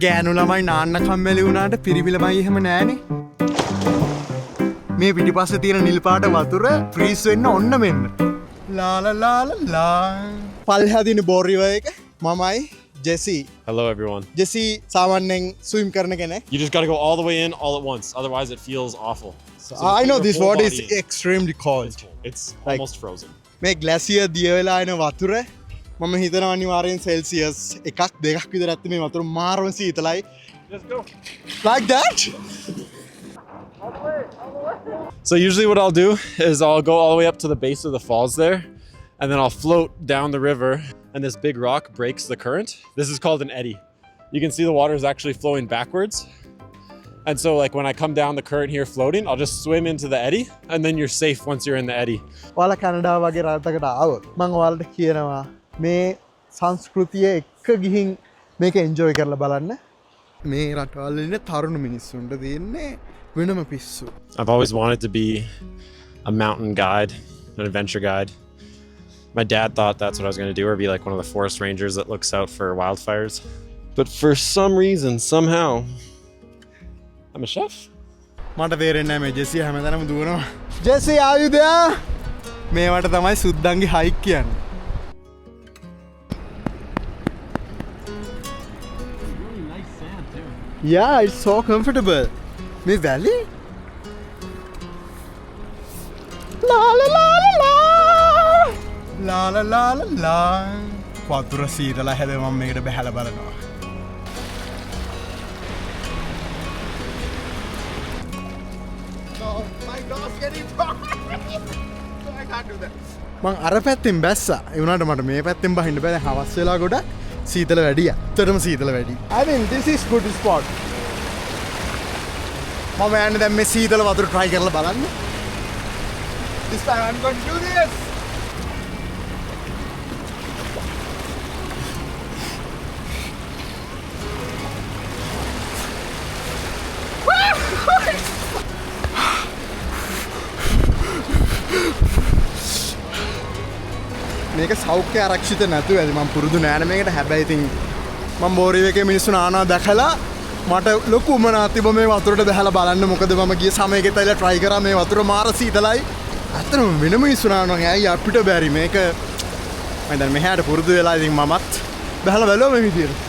ගෑනු ළමයි නාන්න කම්මැලි වුණාට පිරිමි ළමයි එහෙම නෑනේ. මේ පිටිපස්සේ තියෙන නිල් පාට වතුර ෆ්‍රීස් වෙන්න ඔන්න මෙන්න. ලා ලා ලා ලා. පල්ලෙහා තියෙන බෝර් රිවර් එක මමයි Jesse. Hello everyone. Jesse සාමාන්‍යයෙන් ස්විම් කරන කෙනෙක්. You just got to go all the way in all at once, otherwise it feels awful. So I know your this whole water body is extremely cold. It's almost frozen. මේ glacier දිය වෙලා එන වතුර මම හිතනවා අනිවාර්යෙන් Celsius 1-2ක් විතර ඇත්ත මේ වතුර මාරම සීතලයි. Let's go. Like that? So usually what I'll do is I'll go all the way up to the base of the falls there, and then I'll float down the river, and this big rock breaks the current. This is called an eddy. You can see the water is actually flowing backwards. And so like when I come down the current here floating, I'll just swim into the eddy, and then you're safe once you're in the eddy. ඔයාලා කැනඩාව වගේ රටකට ආවොත් මම ඔයාලට කියනවා මේ සංස්කෘතිය එක්ක ගිහින් මේක එන්ජොයි කරලා බලන්න. මේ රටවල ඉන්න තරුණ මිනිස්සුන්ට දෙන්නේ වෙනම පිස්සු. I've always wanted to be a mountain guide, an adventure guide. My dad thought that's what I was going to do, or be like one of the forest rangers that looks out for wildfires. But for some reason, somehow, I'm a chef. මට තේරෙන්නේ නැහැ මේ ජෙසි හැමදාම දුවනවා. ජෙසි are you there? මේවට තමයි සුද්දන්ගේ hike කියන්නේ. Really nice sand too. Yeah, it's so comfortable. මේ වැලි? La la la la la. La la la la la. වතුර සීතල හැද මම මේකට බහැලා බලනවා. මං අර පැත්තෙන් බැස්සා. ඒ වුණාට මට මේ පැත්තෙන් බහින්න බෑ. හවස් වෙලා ගොඩක් සීතල වැඩියා. ඇත්තටම සීතල වැඩි. I mean this is good spot. මම යන්නේ දැන් මේ සීතල වතුර try කරලා බලන්න. This time I'm going to do this. මේක සෞඛ්‍ය ආරක්ෂිත නැතුව ඇති මම පුරුදු නෑ මේකට. හැබැයි ඉතින් මම බෝරිව එකේ මිනිස්සු නානවා දැකලා මට ලොකු උමනාවක් තිබ්බ මේ වතුරට බහලා බලන්න. මොකද මම ගිය සමයකෙත් ඇවිල්ලා try කරා මේ වතුර මාර සීතලයි. ඇත්තටම වෙන මිනිස්සු නානවා. ඇයි අපිට බැරි මේක. මම දැන් මෙහාට පුරුදු වෙලා ඉතින් මමත් බහලා බලුවා මේ විදියට.